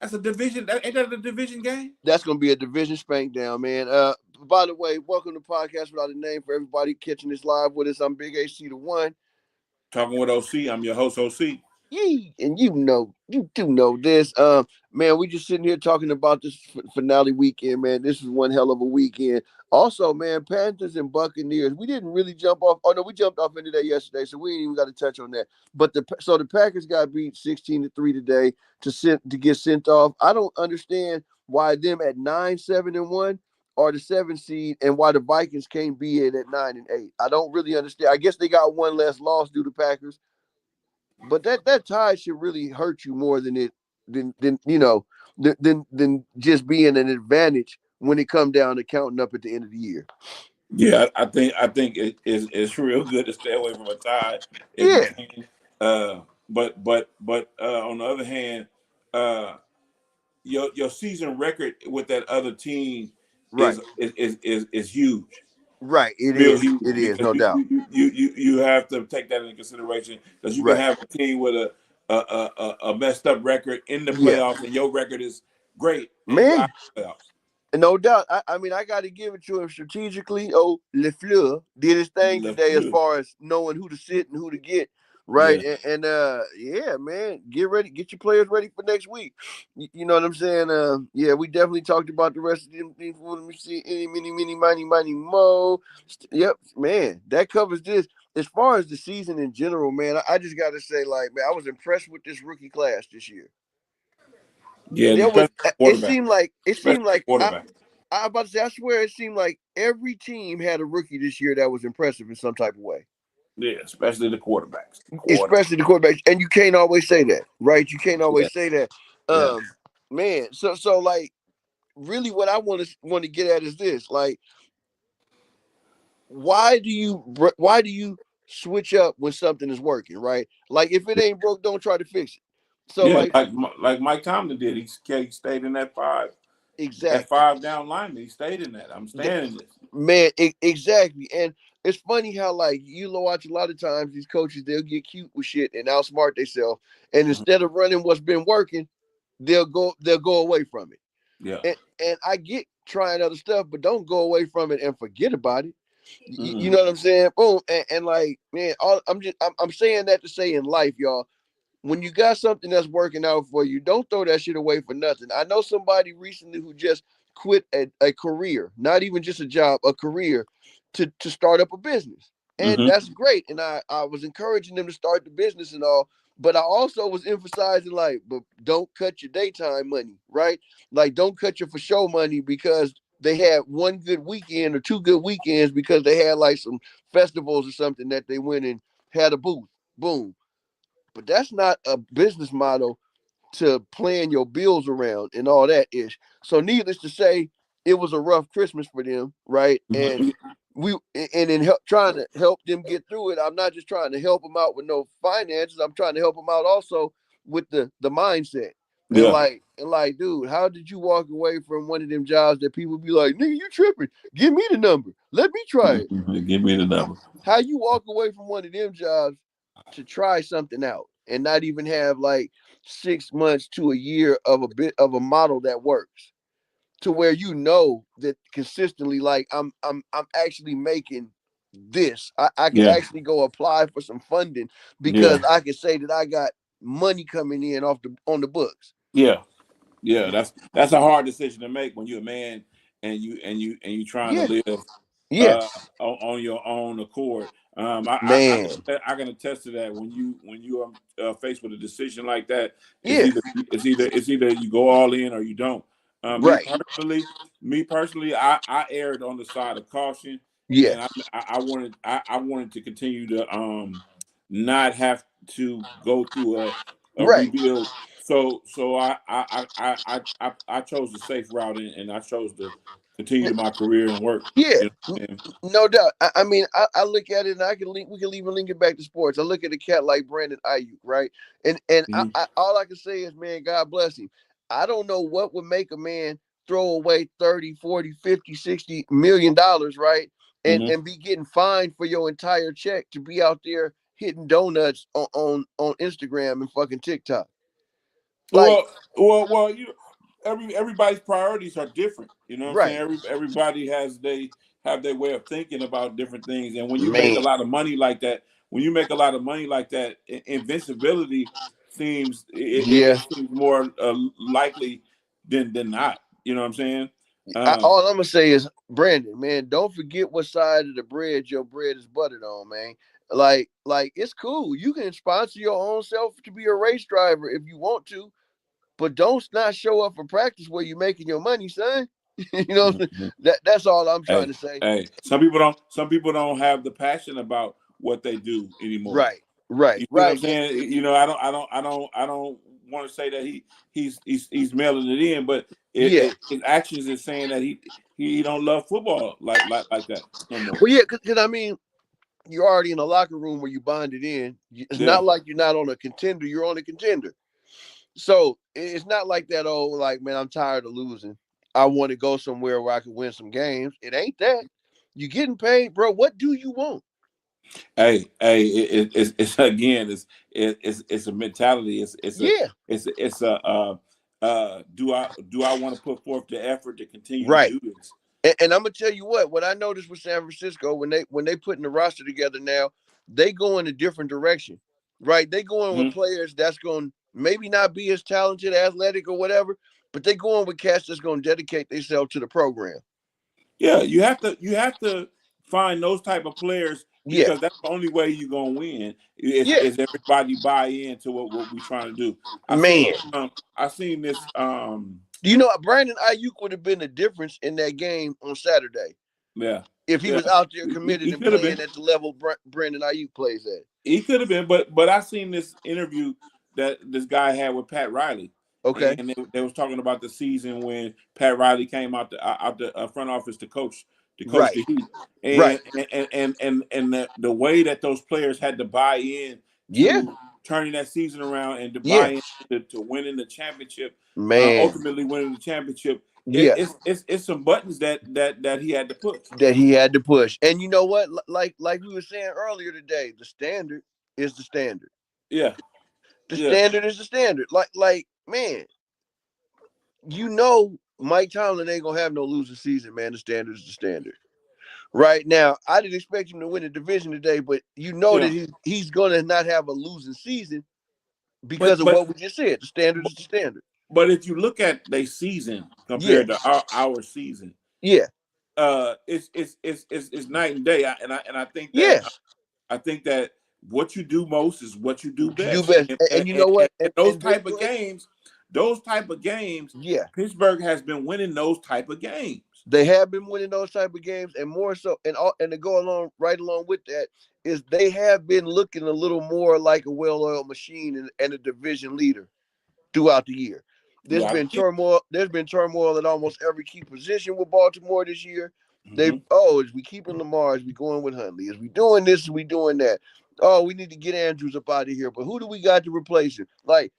that's a division. Ain't that a division game? That's gonna be a division spank down, man. By the way, welcome to Podcast Without a Name for everybody catching this live with us. I'm Big AC the One. Talking with OC. I'm your host, OC. And you do know this. Man, we just sitting here talking about this finale weekend, man. This is one hell of a weekend. Also, man, Panthers and Buccaneers. We didn't really jump off. Oh no, we jumped off into that yesterday, so we ain't even got to touch on that. But the Packers got beat 16-3 today to get sent off. I don't understand why them at 9-7-1 are the 7th seed and why the Vikings can't be it at 9-8. I don't really understand. I guess they got one less loss due to Packers. But that tie should really hurt you more than just being an advantage when it comes down to counting up at the end of the year. Yeah, I think it's real good to stay away from a tie. But on the other hand, your season record with that other team is huge. Right, it is, no doubt. You have to take that into consideration because you can have a team with a messed up record in the playoffs, and your record is great, man. No doubt. I mean, I got to give it to him strategically. LeFleur did his thing today as far as knowing who to sit and who to get. Right. Yeah. And man, get ready, get your players ready for next week. You know what I'm saying? We definitely talked about the rest of them things. Let me see. Mini, mo. Yep, man, that covers this. As far as the season in general, man, I just got to say, like, man, I was impressed with this rookie class this year. Yeah, it seemed like I about to say, I swear, it seemed like every team had a rookie this year that was impressive in some type of way. Yeah, especially the quarterbacks. And you can't always say that, right? You can't always say that, man. So like, really, what I want to get at is this: like, why do you switch up when something is working, right? Like, if it ain't broke, don't try to fix it. So like Mike Tomlin did, he stayed in that 5. Exactly. That 5 down lineman, he stayed in that. I'm staying in this. Man, exactly. And it's funny how, like, you watch a lot of times these coaches, they'll get cute with shit and outsmart themselves. And instead of running what's been working, they'll go away from it. Yeah. And I get trying other stuff, but don't go away from it and forget about it. You know what I'm saying? Boom. And like, man, I'm saying that to say in life, y'all, when you got something that's working out for you, don't throw that shit away for nothing. I know somebody recently who just quit a career, not even just a job, a career to start up a business. And that's great. And I was encouraging them to start the business and all, but I also was emphasizing, like, but don't cut your daytime money, right? Like, don't cut your for show money because they had one good weekend or 2 good weekends because they had like some festivals or something that they went and had a booth, boom. But that's not a business model to plan your bills around and all that ish. So needless to say, it was a rough Christmas for them, right? And in trying to help them get through it, I'm not just trying to help them out with no finances. I'm trying to help them out also with the mindset. And like, dude, how did you walk away from one of them jobs that people be like, nigga, you tripping? Give me the number. Let me try it. Give me the number. How you walk away from one of them jobs to try something out and not even have like 6 months to a year of a model that works, to where you know that consistently, like I'm actually making this. I can actually go apply for some funding because I can say that I got money coming in on the books. Yeah, that's a hard decision to make when you're a man and you trying to live on your own accord. I can attest to that. When you are faced with a decision like that, it's either you go all in or you don't. Me personally, I erred on the side of caution. Yeah, and I wanted to continue to not have to go through a rebuild. So I chose the safe route and I chose to continue my career and work. Yeah, no doubt. I mean, I look at it and we can even link it back to sports. I look at a cat like Brandon Ayuk, right? And all I can say is, man, God bless him. I don't know what would make a man throw away 30, 40, 50, 60 million dollars, right? And be getting fined for your entire check to be out there hitting donuts on Instagram and fucking TikTok. Like, well, everybody's priorities are different. You know what I'm saying? Everybody have their way of thinking about different things. And when you make a lot of money like that, invincibility seems seems more likely than not. You know what I'm saying? All I'm gonna say is, Brandon, man, don't forget what side of the bread your bread is buttered on, man. Like it's cool. You can sponsor your own self to be a race driver if you want to, but don't not show up for practice where you're making your money, son. You know, that's all I'm trying to say. Hey, some people don't have the passion about what they do anymore. Right. You know what I'm saying? You know, I don't want to say that he's mailing it in, but his actions is saying that he don't love football like that no more. Well, yeah, because I mean, you're already in a locker room where you bonded in. It's not like you're not on a contender. You're on a contender. So it's not like that. Oh, like, man, I'm tired of losing. I want to go somewhere where I can win some games. It ain't that. You're getting paid, bro. What do you want? Hey, it's again, it's a mentality. It's a do I want to put forth the effort to continue to do this? And I'm gonna tell you what I noticed with San Francisco when they putting the roster together now, they go in a different direction, right? They going with players that's going to maybe not be as talented, athletic, or whatever, but they going with cats that's going to dedicate themselves to the program. Yeah, you have to find those type of players because that's the only way you're gonna win. Is everybody buy into what we're trying to do? I seen this. You know, Brandon Ayuk would have been a difference in that game on Saturday. Yeah. If he was out there committed and playing at the level Brandon Ayuk plays at. He could have been, but I seen this interview that this guy had with Pat Riley. Okay. And they was talking about the season when Pat Riley came out the front office to coach the Heat. And the way that those players had to buy in to turning that season around and to buy in to winning the championship, ultimately winning the championship. It's some buttons that he had to push. And you know what? Like we were saying earlier today, the standard is the standard. Yeah. The standard is the standard. Like, man, you know Mike Tomlin ain't gonna have no losing season, man. The standard is the standard. Right now, I didn't expect him to win the division today, but you know that he's gonna not have a losing season because of what we just said. The standard is the standard. But if you look at their season compared to our season, it's night and day. And I think that I think that what you do most is what you do best. And you know what? Those type of games, Pittsburgh has been winning those type of games. They have been winning those type of games, and more so, and to go right along with that is they have been looking a little more like a well-oiled machine and a division leader throughout the year. There's been turmoil. There's been turmoil at almost every key position with Baltimore this year. Is we keeping Lamar? Is we going with Huntley? Is we doing this? Is we doing that? Oh, we need to get Andrews up out of here. But who do we got to replace him? Like,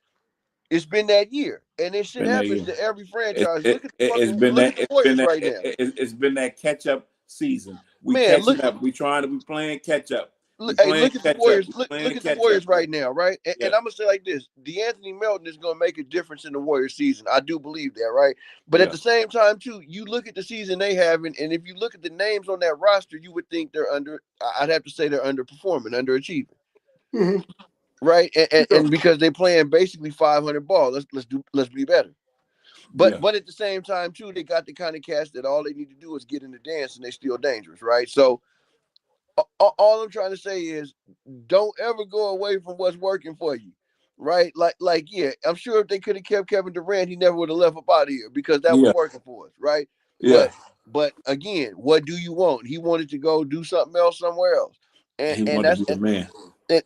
it's been that year, and this shit happens to every franchise. Look at the Warriors right now. It's been that catch up season. We catching up. We trying to be playing catch up. Look at the Warriors. Look at the Warriors right now, right? And I'm gonna say like this: DeAnthony Melton is gonna make a difference in the Warriors season. I do believe that, right? But at the same time, too, you look at the season they have, and if you look at the names on that roster, you would think they're I'd have to say they're underperforming, underachieving. Mm-hmm. Right, and because they're playing basically 500 ball, let's be better. But at the same time too, they got the kind of cast that all they need to do is get in the dance, and they're still dangerous, right? So all I'm trying to say is, don't ever go away from what's working for you, right? Like I'm sure if they could have kept Kevin Durant, he never would have left up out of here because that was working for us, right? Yeah. But again, what do you want? He wanted to go do something else somewhere else, and that's to be the man.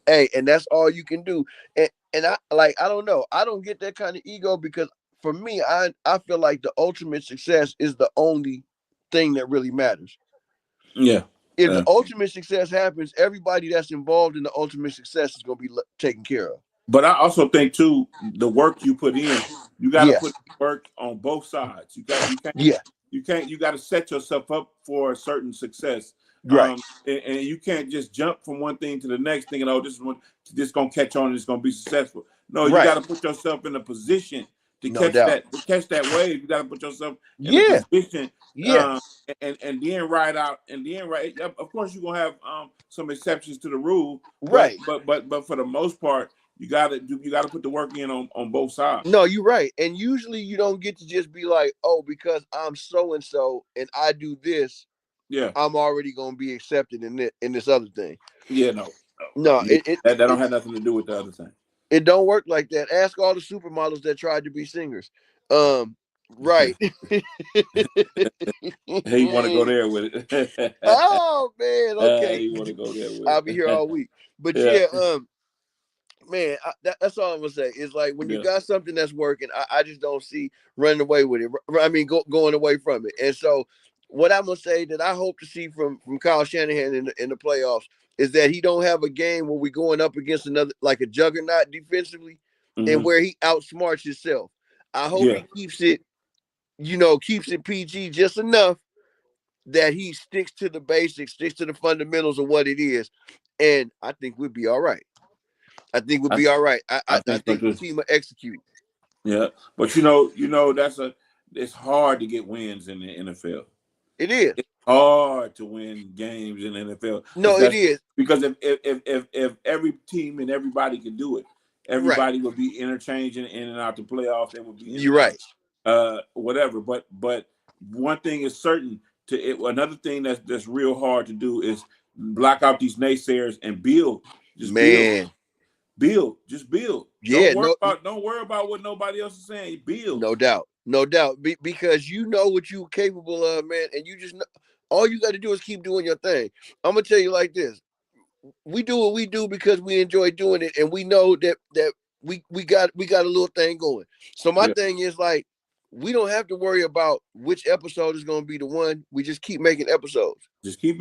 And that's all you can do. And I don't know. I don't get that kind of ego because for me, I feel like the ultimate success is the only thing that really matters. Yeah. If the ultimate success happens, everybody that's involved in the ultimate success is going to be taken care of. But I also think too, the work you put in, you got to put work on both sides. You got to set yourself up for a certain success. Right. And you can't just jump from one thing to the next thing and this gonna catch on and it's gonna be successful. No, you gotta put yourself in a position to catch that wave. You gotta put yourself in a position and then ride out of course you're gonna have some exceptions to the rule. Right. But for the most part, you gotta put the work in on both sides. No, you're right. And usually you don't get to just be like, oh, because I'm so and so and I do this. Yeah, I'm already gonna be accepted in this other thing. Yeah, no. That don't have nothing to do with the other thing. It don't work like that. Ask all the supermodels that tried to be singers. Right. Hey, you want to go there with it? Oh man, okay. You want to go there with it. I'll be here all week. But man, that's all I'm gonna say. Is like when you got something that's working, I just don't see running away with it. I mean, going away from it. And so, what I'm gonna say that I hope to see from Kyle Shanahan in the playoffs is that he don't have a game where we're going up against another like a juggernaut defensively, and where he outsmarts himself. I hope he keeps it PG just enough that he sticks to the basics, sticks to the fundamentals of what it is, and I think we'll be all right. I think we'll be all right. I think the team will execute. Yeah, but it's hard to get wins in the NFL. It is. It's hard to win games in the NFL. No, it is. Because if every team and everybody can do it, everybody would be interchanging in and out the playoffs. They would be. You're right. Whatever. But one thing is certain. Another thing that's real hard to do is block out these naysayers and build. Build. Just build. Yeah. Don't worry about what nobody else is saying. Build. No doubt. Because you know what you're capable of, man, and you just know, all you got to do is keep doing your thing. I'm gonna tell you like this: we do what we do because we enjoy doing it, and we know that we got a little thing going. So my thing is like, we don't have to worry about which episode is going to be the one. We just keep making episodes. Just keep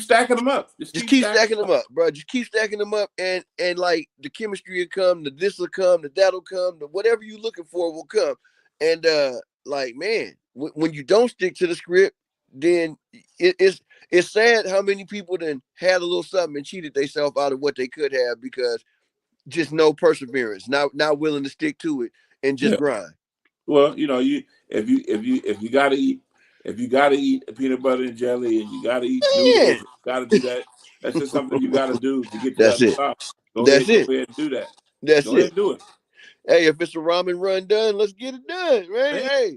stacking them up. Just keep stacking them up, bro. Just keep stacking them up, and like the chemistry will come, the this will come, the that'll come, the whatever you're looking for will come. And like, man, when you don't stick to the script, then it's sad how many people then had a little something and cheated themselves out of what they could have because just no perseverance, not willing to stick to it and just grind. Well, if you gotta eat peanut butter and jelly and you gotta eat noodles, you gotta do that. That's just something you gotta do to get to that top. Go ahead and do that. That's Go ahead and do it. Hey, if it's a ramen run done, let's get it done, right? Hey,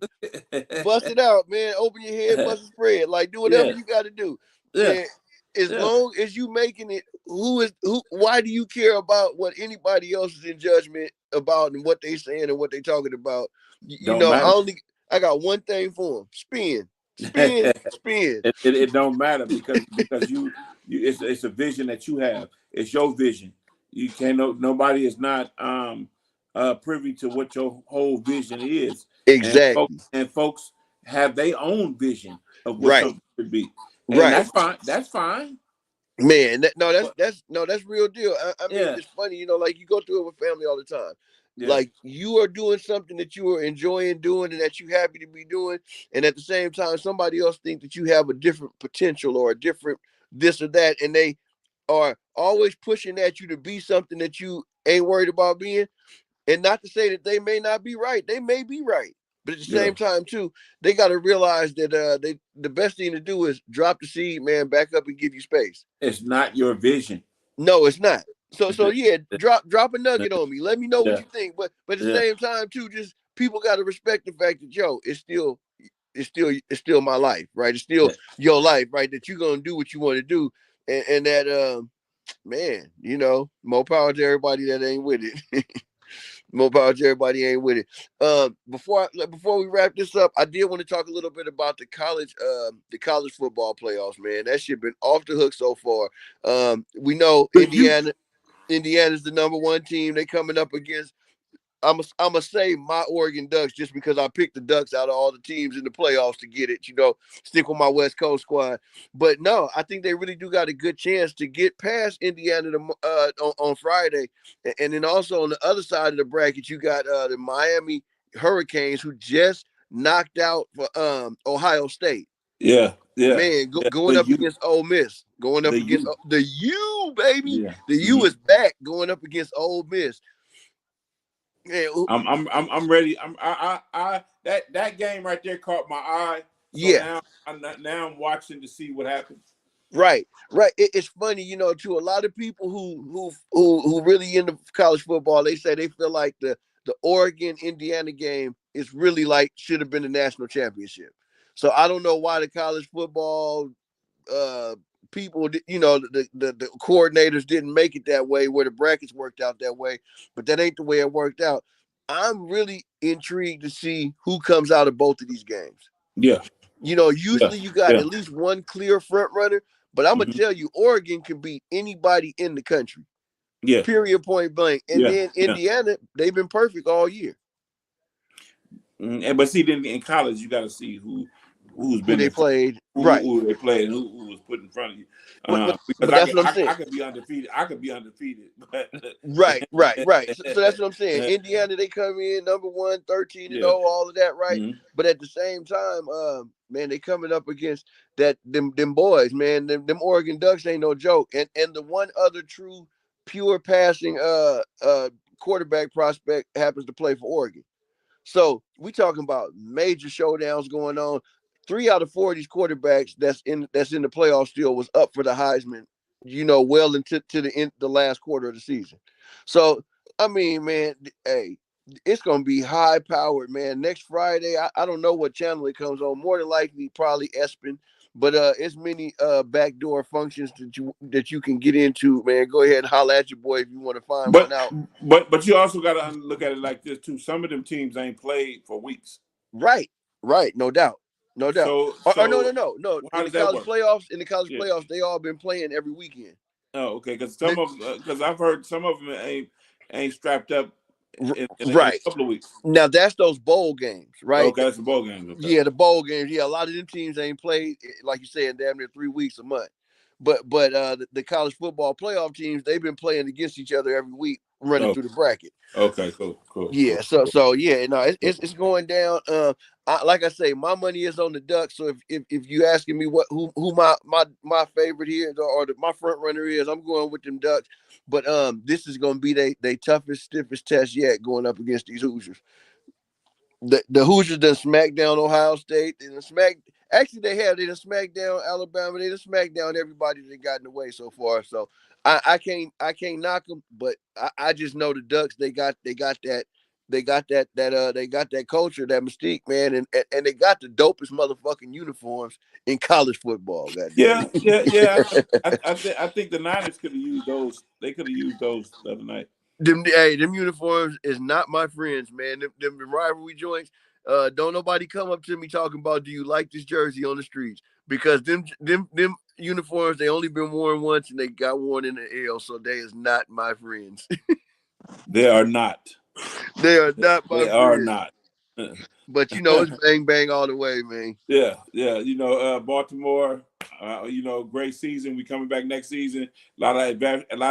bust it out, man. Open your head, bust the spread. Like, do whatever you got to do. Yeah. As long as you making it, why do you care about what anybody else is in judgment about and what they saying and what they talking about? I got one thing for them: spin. It don't matter because It's a vision that you have. It's your vision. You can't. Nobody is not privy to what your whole vision is. Exactly. And folks have their own vision of what Right. something could be, and Right. that's fine. That's fine. Man, that's real deal. I mean, Yeah. it's funny, like you go through it with family all the time. Yeah. Like you are doing something that you are enjoying doing and that you happy to be doing, and at the same time, somebody else thinks that you have a different potential or a different this or that, and they are always pushing at you to be something that you ain't worried about being. And not to say that they may not be right, they may be right. But at the same time, too, they got to realize that the best thing to do is drop the seed, man, back up and give you space. It's not your vision. No, it's not. So yeah, drop a nugget on me. Let me know what you think. But at the same time, too, just people got to respect the fact that it's still my life, right? It's still your life, right? That you're gonna do what you want to do, and that man, more power to everybody that ain't with it. More power to everybody ain't with it. Before we wrap this up, I did want to talk a little bit about the college football playoffs, man. That shit been off the hook so far. We know Indiana's the number one team. They coming up against. I'm gonna say my Oregon Ducks just because I picked the Ducks out of all the teams in the playoffs to get it. Stick with my West Coast squad. But no, I think they really do got a good chance to get past Indiana on Friday, and then also on the other side of the bracket, you got the Miami Hurricanes who just knocked out for Ohio State. Yeah. Man, going up against Ole Miss, going up against the U, baby. Yeah. The U is back going up against Ole Miss. Yeah, I'm ready. That game right there caught my eye. So now I'm watching to see what happens. Right. It's funny, to a lot of people who really into college football, they say they feel like the Oregon Indiana game is really like should have been the national championship. So I don't know why the college football people, the coordinators didn't make it that way, where the brackets worked out that way, but that ain't the way it worked out. I'm really intrigued to see who comes out of both of these games. Yeah. Usually you got at least one clear front runner, but I'm going to tell you, Oregon can beat anybody in the country. Yeah. Period, point blank. And then Indiana, they've been perfect all year. But see, then in college, you got to see who they played, who they played, and who was put in front of you. But that's what I'm saying. I could be undefeated. But right. So that's what I'm saying. Indiana, they come in number 1, 13-0, all of that, right? Mm-hmm. But at the same time, man, they coming up against them boys, man. Them Oregon Ducks ain't no joke. And the one other true pure passing quarterback prospect happens to play for Oregon. So we talking about major showdowns going on. 3 out of 4 of these quarterbacks that's in the playoffs still was up for the Heisman, well into the last quarter of the season. So I mean, man, hey, it's gonna be high powered, man. Next Friday, I don't know what channel it comes on. More than likely, probably ESPN. But it's many backdoor functions that you can get into, man. Go ahead and holler at your boy if you want to find one out. But you also got to look at it like this too. Some of them teams ain't played for weeks. Right, no doubt. No. In the college playoffs, they all been playing every weekend. Oh, okay. Because I've heard some of them ain't strapped up. In a couple of weeks. Now that's those bowl games, right? Okay, that's the bowl games. Okay. Yeah, the bowl games. Yeah, a lot of them teams ain't played, like you said, damn near 3 weeks, a month. But the college football playoff teams, they've been playing against each other every week, running through the bracket. Okay, cool. Yeah, so yeah, no, it's going down. Like I say, my money is on the Ducks. So if you asking me who my favorite here or my front runner is, I'm going with them Ducks. But this is gonna be they toughest, stiffest test yet going up against these Hoosiers. The Hoosiers done smacked down Ohio State. They done smacked down Alabama. They done smacked down everybody that got in the way so far. So I can't knock them, but I just know the Ducks. They got that culture, that mystique, man, and they got the dopest motherfucking uniforms in college football. Yeah. I think the Niners could have used those. They could have used those the other night. Them uniforms is not my friends, man. Them rivalry joints. Don't nobody come up to me talking about, do you like this jersey on the streets? Because them uniforms, they only been worn once and they got worn in the L, so they is not my friends. They are not. They are not my friends. They are not. But it's bang bang all the way, man. Yeah. Baltimore, great season. We coming back next season. A lot of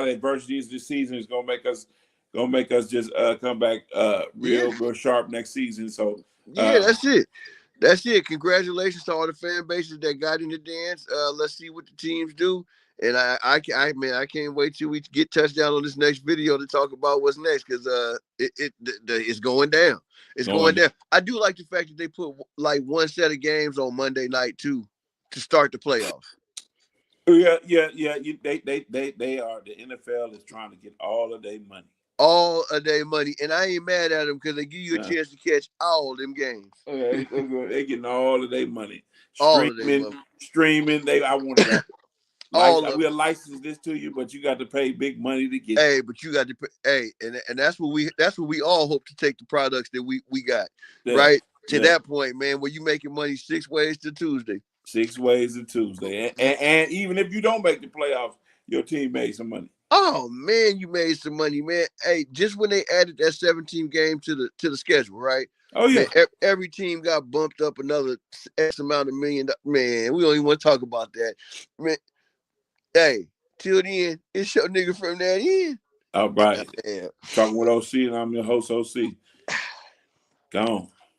adversities this season is gonna make us just come back real sharp next season. So that's it. That's it. Congratulations to all the fan bases that got in the dance. Let's see what the teams do. And I can't wait till we get touchdown on this next video to talk about what's next, because it's going down. It's going down. I do like the fact that they put like one set of games on Monday night too to start the playoffs. Yeah. They are. The NFL is trying to get all of their money. All of their money, and I ain't mad at them because they give you a chance to catch all them games. Okay, they're getting all of their money. Streaming. I want that. We'll license this to you, but you got to pay big money to get. Hey, but you got to pay. Hey, and that's what we all hope to take the products that we got right to that point, man. Where you making money 6 ways to Tuesday. 6 ways to Tuesday, and even if you don't make the playoffs, your team made some money. Oh man, you made some money, man. Hey, just when they added that 17 game to the schedule, right? Oh yeah. Man, every team got bumped up another X amount of million. Man, we don't even want to talk about that, man. Hey, till then, it's your nigga from that end. All right. Talking with OC, and I'm your host, OC. Gone.